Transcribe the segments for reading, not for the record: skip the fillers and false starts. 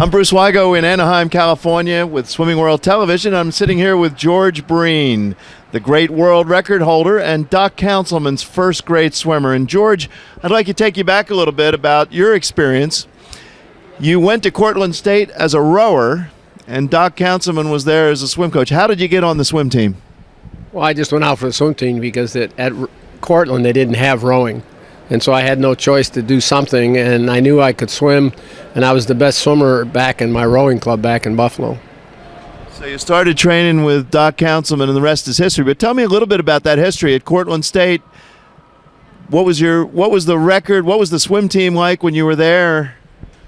I'm Bruce Wygo in Anaheim, California with Swimming World Television. I'm sitting here with George Breen, the great world record holder and Doc Counsilman's first grade swimmer. And George, I'd like to take you back a little bit about your experience. You went to Cortland State as a rower, and Doc Counsilman was there as a swim coach. How did you get on the swim team? Well, I just went out for the swim team because at Cortland they didn't have rowing. And so I had no choice to do something, and I knew I could swim, and I was the best swimmer back in my rowing club back in Buffalo. So you started training with Doc Counsilman, and the rest is history. But tell me a little bit about that history at Cortland State. What was the record? What was the swim team like when you were there?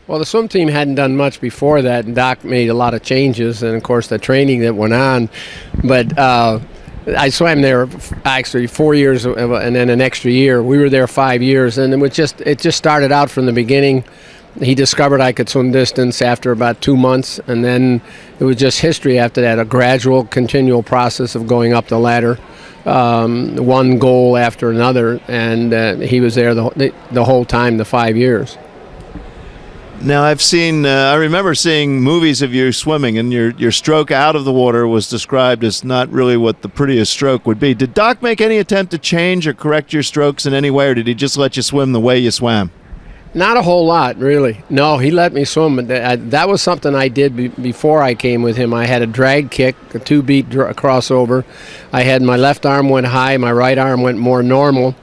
Well, the swim team hadn't done much before that, and Doc made a lot of changes, and of course the training that went on. But I swam there actually 4 years and then an extra year. We were there 5 years, and it just started out from the beginning. He discovered I could swim distance after about 2 months, and then it was just history after that, a gradual, continual process of going up the ladder, one goal after another, and he was there the whole time, the 5 years. Now, I remember seeing movies of you swimming, and your stroke out of the water was described as not really what the prettiest stroke would be. Did Doc make any attempt to change or correct your strokes in any way, or did he just let you swim the way you swam? Not a whole lot, really. No, he let me swim. But that was something I did before I came with him. I had a drag kick, a 2-beat crossover. I had my left arm went high, my right arm went more normal.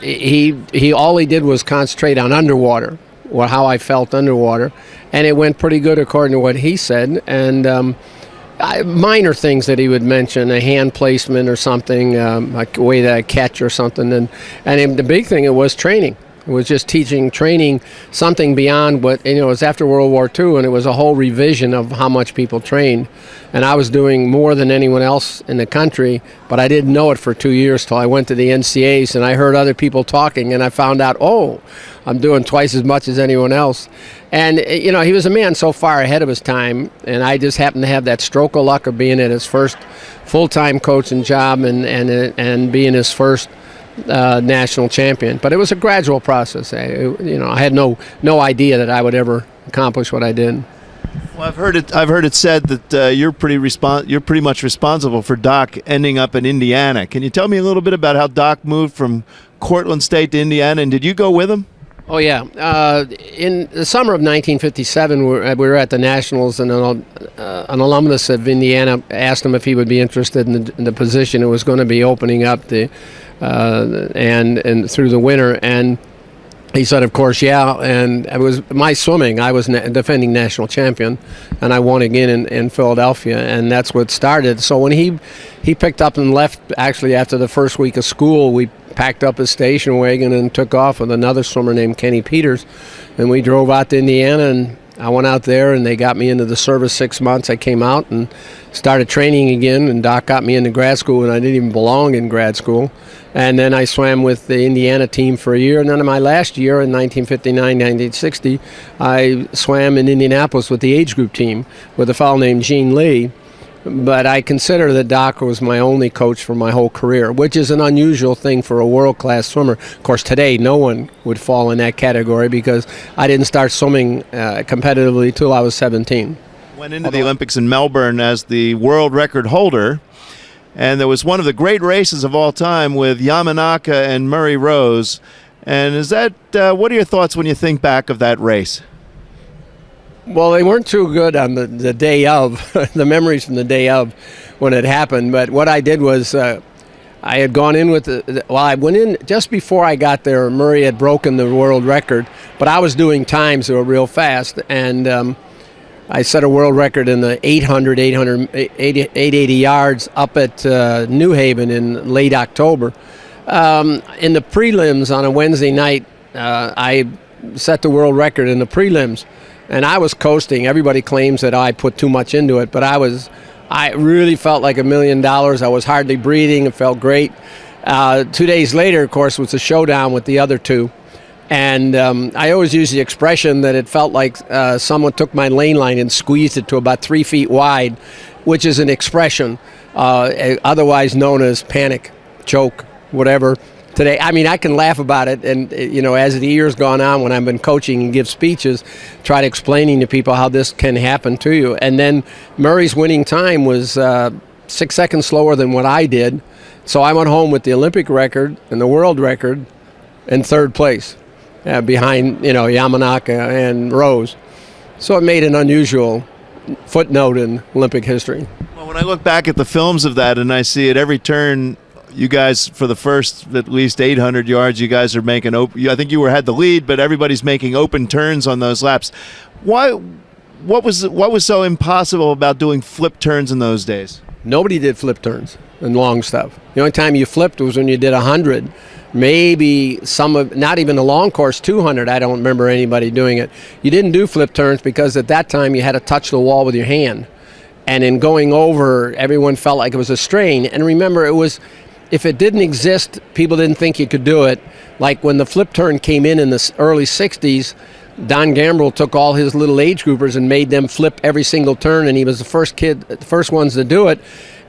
He all he did was concentrate on underwater, or how I felt underwater, and it went pretty good according to what he said. And minor things that he would mention, a hand placement or something, like a way that I catch or something. And the big thing, it was training. It was just training something beyond what, it was after World War II, and it was a whole revision of how much people trained. And I was doing more than anyone else in the country, but I didn't know it for 2 years till I went to the NCAAs, and I heard other people talking, and I found out, I'm doing twice as much as anyone else. And, he was a man so far ahead of his time, and I just happened to have that stroke of luck of being at his first full-time coaching job and being his first national champion. But it was a gradual process. I had no idea that I would ever accomplish what I did. Well, I've heard it said that you're pretty much responsible for Doc ending up in Indiana. Can you tell me a little bit about how Doc moved from Cortland State to Indiana, and did you go with him? Oh, yeah. In the summer of 1957, we were at the Nationals, and an alumnus of Indiana asked him if he would be interested in the position it was going to be opening up and through the winter. And he said, of course, yeah. And it was my swimming. I was defending national champion, and I won again in Philadelphia, and that's what started. So when he picked up and left, actually after the first week of school, we packed up his station wagon and took off with another swimmer named Kenny Peters, and we drove out to Indiana, and I went out there, and they got me into the service 6 months. I came out and started training again, and Doc got me into grad school, and I didn't even belong in grad school. And then I swam with the Indiana team for a year, and then in my last year in 1959-1960, I swam in Indianapolis with the age group team with a fellow named Gene Lee. But I consider that Doc was my only coach for my whole career, which is an unusual thing for a world-class swimmer. Of course, today no one would fall in that category because I didn't start swimming competitively until I was 17. Went into the Olympics in Melbourne as the world record holder, and there was one of the great races of all time with Yamanaka and Murray Rose. And what are your thoughts when you think back of that race? Well, they weren't too good on the day of, the memories from the day of when it happened. But what I did was I had gone in with I went in just before I got there. Murray had broken the world record, but I was doing times that were real fast. And I set a world record in the 880 yards up at New Haven in late October. In the prelims on a Wednesday night, I set the world record in the prelims. And I was coasting. Everybody claims that I put too much into it, but I really felt like $1 million. I was hardly breathing. It felt great. 2 days later, of course, was a showdown with the other two. And I always use the expression that it felt like someone took my lane line and squeezed it to about 3 feet wide, which is an expression otherwise known as panic, choke, whatever. today. I mean, I can laugh about it, and as the years gone on, when I've been coaching and give speeches, try to explaining to people how this can happen to you. And then Murray's winning time was 6 seconds slower than what I did, so I went home with the Olympic record and the world record in third place, behind Yamanaka and Rose. So it made an unusual footnote in Olympic history. Well, when I look back at the films of that and I see at every turn, you guys, for the first at least 800 yards, you guys are making open. I think you had the lead, but everybody's making open turns on those laps. Why? What was so impossible about doing flip turns in those days? Nobody did flip turns and long stuff. The only time you flipped was when you did 100. Maybe not even the long course 200. I don't remember anybody doing it. You didn't do flip turns because at that time you had to touch the wall with your hand. And in going over, everyone felt like it was a strain. And remember, if it didn't exist, people didn't think you could do it. Like when the flip turn came in the early 60s, Don Gambrill took all his little age groupers and made them flip every single turn, and he was the first ones to do it.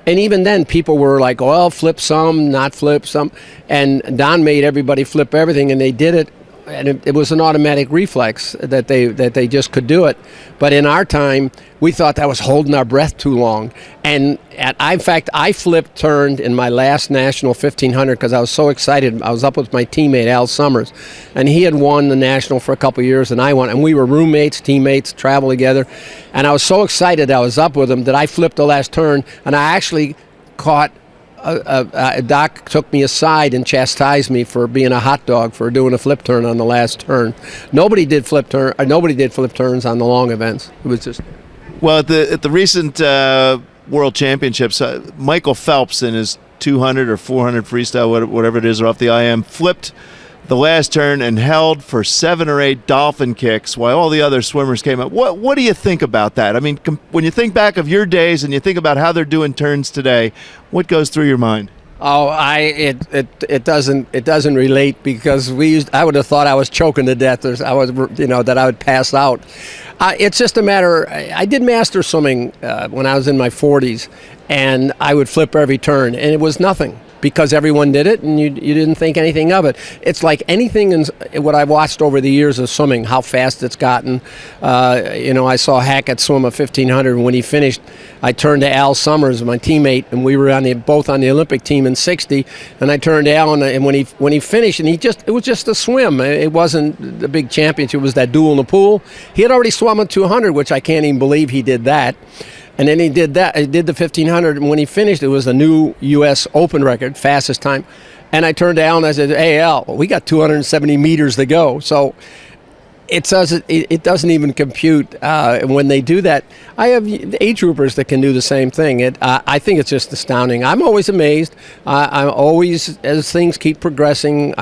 And even then, people were like, well, flip some, not flip some. And Don made everybody flip everything, and they did it. And it was an automatic reflex that they just could do it. But in our time, we thought that was holding our breath too long. And in fact, I turned in my last national 1500 because I was so excited. I was up with my teammate, Al Summers, and he had won the national for a couple of years, and I won. And we were roommates, teammates, traveled together. And I was so excited I was up with him that I flipped the last turn, and I actually caught Doc took me aside and chastised me for being a hot dog for doing a flip turn on the last turn. Nobody did flip turns on the long events. It was just. Well, at the recent World Championships, Michael Phelps in his 200 or 400 freestyle, whatever it is, or off the IM, flipped the last turn and held for 7 or 8 dolphin kicks while all the other swimmers came up. What do you think about that? I mean, when you think back of your days and you think about how they're doing turns today, what goes through your mind? Oh, it doesn't relate because I would have thought I was choking to death, or that I would pass out. It's just a matter. I did master swimming when I was in my 40s, and I would flip every turn, and it was nothing. Because everyone did it, and you didn't think anything of it. It's like anything in what I've watched over the years of swimming, how fast it's gotten. I saw Hackett swim a 1500, and when he finished, I turned to Al Summers, my teammate, and we were both on the Olympic team in 60. And I turned to Al, and when he finished, and it was just a swim. It wasn't the big championship. It was that duel in the pool. He had already swum a 200, which I can't even believe he did that. And then he did the 1500, and when he finished, it was a new U.S. Open record, fastest time. And I turned to Al and I said, hey, Al, we got 270 meters to go. So it doesn't even compute when they do that. I have age groupers that can do the same thing. I think it's just astounding. I'm always amazed. I'm always, as things keep progressing,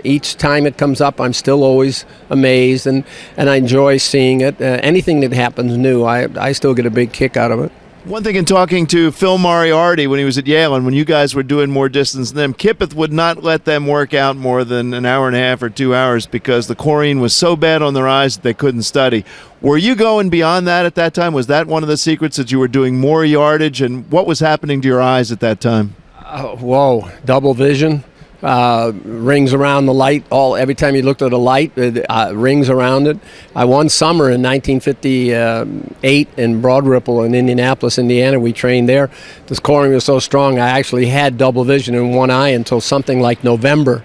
each time it comes up, I'm still always amazed, and I enjoy seeing it. Anything that happens new, I still get a big kick out of it. One thing in talking to Phil Moriarty when he was at Yale and when you guys were doing more distance than them, Kipeth would not let them work out more than an hour and a half or 2 hours because the chlorine was so bad on their eyes that they couldn't study. Were you going beyond that at that time? Was that one of the secrets, that you were doing more yardage, and what was happening to your eyes at that time? Whoa, double vision. Rings around the light. Every time you looked at a light, rings around it. One summer in 1958 in Broad Ripple in Indianapolis, Indiana, we trained there. This chlorine was so strong, I actually had double vision in one eye until something like November,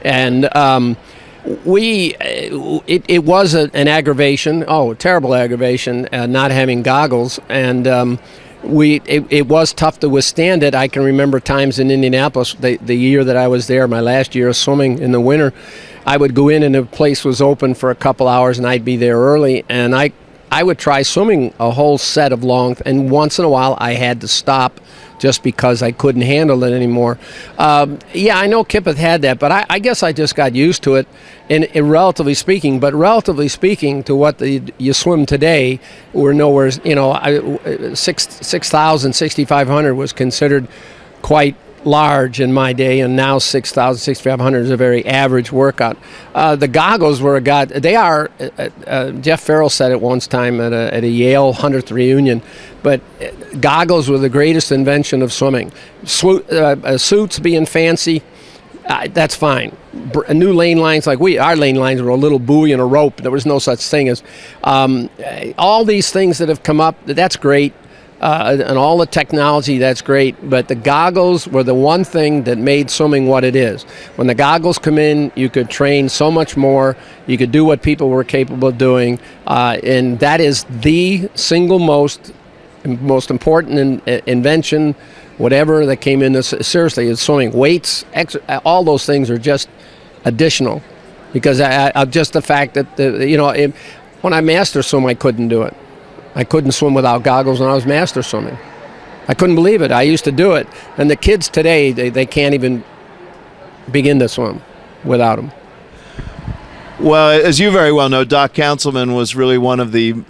and it was an aggravation. A terrible aggravation, not having goggles, and. It was tough to withstand it. I can remember times in Indianapolis, the year that I was there, my last year of swimming in the winter, I would go in and the place was open for a couple hours and I'd be there early, and I would try swimming a whole set of long, and once in a while I had to stop just because I couldn't handle it anymore. I know Kipeth had that, but I guess I just got used to it, in relatively speaking. But relatively speaking to what you swim today, we're nowhere. 6,000, 6,500 was considered quite large in my day, and now 6,000, 6,500 is a very average workout. The goggles were they are, Jeff Farrell said it once time at a Yale 100th reunion, but goggles were the greatest invention of swimming. Suits being fancy, That's fine. New lane lines like our lane lines were a little buoy and a rope. There was no such thing as all these things that have come up. That's great. And all the technology, that's great, but the goggles were the one thing that made swimming what it is. When the goggles come in, you could train so much more. You could do what people were capable of doing, and that is the single most important invention, whatever that came in. Seriously, is swimming. Weights, all those things are just additional, because of just the fact that when I master swim, I couldn't do it. I couldn't swim without goggles when I was master swimming. I couldn't believe it. I used to do it. And the kids today, they can't even begin to swim without them. Well, as you very well know, Doc Counsilman was really one of the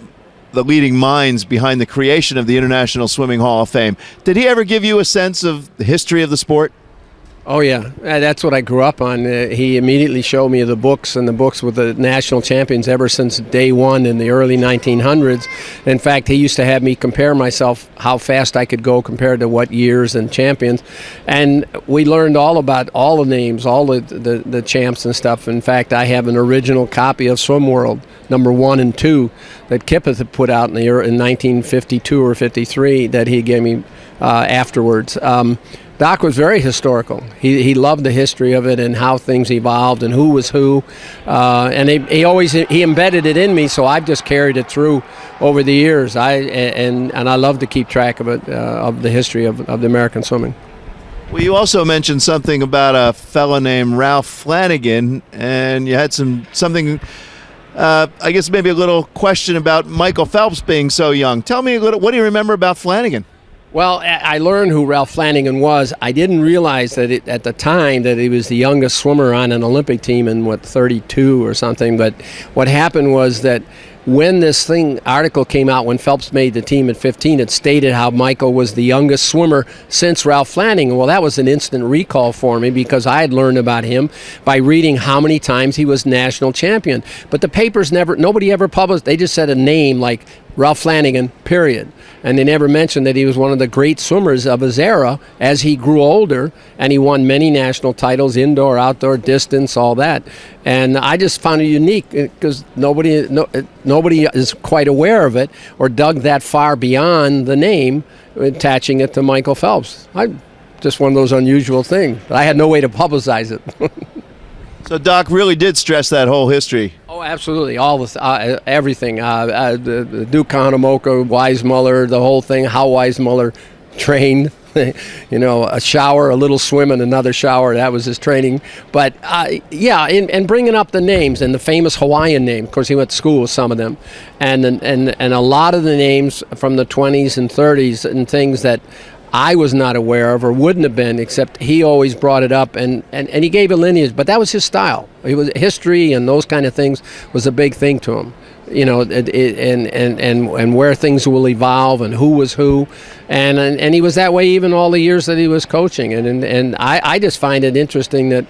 leading minds behind the creation of the International Swimming Hall of Fame. Did he ever give you a sense of the history of the sport? Oh, yeah. That's what I grew up on. He immediately showed me the books with the national champions ever since day one in the early 1900s. In fact, he used to have me compare myself, how fast I could go compared to what years and champions. And we learned all about all the names, all the champs and stuff. In fact, I have an original copy of Swim World, number 1 and 2, that Kipeth had put out in 1952 or 53 that he gave me afterwards. Doc was very historical. He loved the history of it and how things evolved and who was who, and he embedded it in me. So I've just carried it through over the years. And I love to keep track of it, of the history of the American swimming. Well, you also mentioned something about a fellow named Ralph Flanagan, and you had something. I guess maybe a little question about Michael Phelps being so young. Tell me a little. What do you remember about Flanagan? Well, I learned who Ralph Flanagan was. I didn't realize that at the time that he was the youngest swimmer on an Olympic team in, 32 or something. But what happened was that when this article came out, when Phelps made the team at 15, it stated how Michael was the youngest swimmer since Ralph Flanagan. Well, that was an instant recall for me because I had learned about him by reading how many times he was national champion. But the papers nobody ever published. They just said a name like Ralph Flanagan, period. And they never mentioned that he was one of the great swimmers of his era as he grew older, and he won many national titles, indoor, outdoor, distance, all that. And I just found it unique because nobody is quite aware of it or dug that far beyond the name, attaching it to Michael Phelps. Just one of those unusual things. But I had no way to publicize it. So Doc really did stress that whole history. Oh, absolutely. All everything. The Duke Kahanamoku, Weissmuller, the whole thing, how Weissmuller trained. A shower, a little swim, and another shower. That was his training. But, and bringing up the names and the famous Hawaiian name. Of course, he went to school with some of them. And a lot of the names from the 20s and 30s and things that I was not aware of or wouldn't have been, except he always brought it up and he gave a lineage, but that was his style. He was history and those kind of things was a big thing to him, and where things will evolve and who was who, and he was that way even all the years that he was coaching, and I just find it interesting that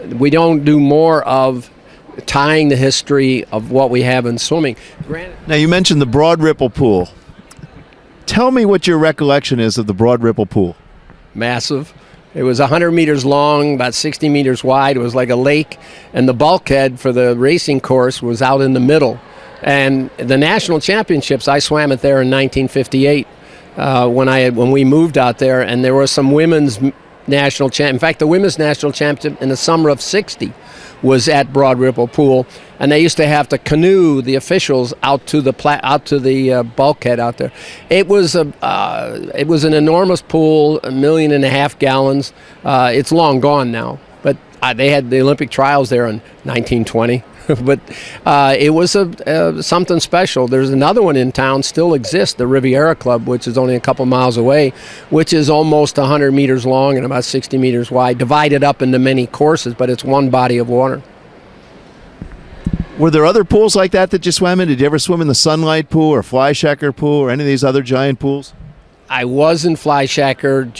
we don't do more of tying the history of what we have in swimming. Now you mentioned the Broad Ripple Pool. Tell me what your recollection is of the Broad Ripple Pool. Massive. It was 100 meters long, about 60 meters wide. It was like a lake, and the bulkhead for the racing course was out in the middle. And the national championships, I swam it there in 1958 when we moved out there, and there was some women's national champ. In fact, the women's national championship in the summer of '60 was at Broad Ripple Pool, and they used to have to canoe the officials out to the bulkhead out there. It was an enormous pool, 1.5 million gallons. It's long gone now, but they had the Olympic trials there in 1920. But it was something special. There's another one in town, still exists, the Riviera Club, which is only a couple miles away, which is almost 100 meters long and about 60 meters wide, divided up into many courses, but it's one body of water. Were there other pools like that you swam in? Did you ever swim in the Sunlight Pool or Flyshacker Pool or any of these other giant pools? I was in Flyshacker.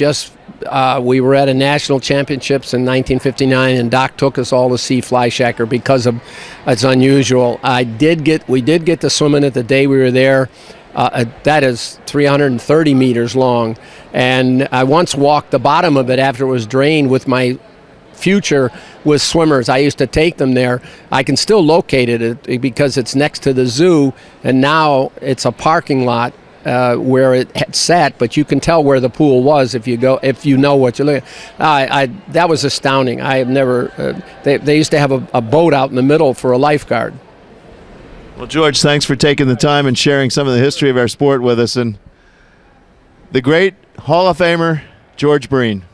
We were at a national championships in 1959, and Doc took us all to see Flyshacker because of it's unusual. We did get to swim in it the day we were there. That is 330 meters long, and I once walked the bottom of it after it was drained with my future with swimmers. I used to take them there. I can still locate it because it's next to the zoo, and now it's a parking lot where it had sat, but you can tell where the pool was if you know what you're looking at. That was astounding. I have never. They used to have a boat out in the middle for a lifeguard. Well, George, thanks for taking the time and sharing some of the history of our sport with us. And the great Hall of Famer, George Breen.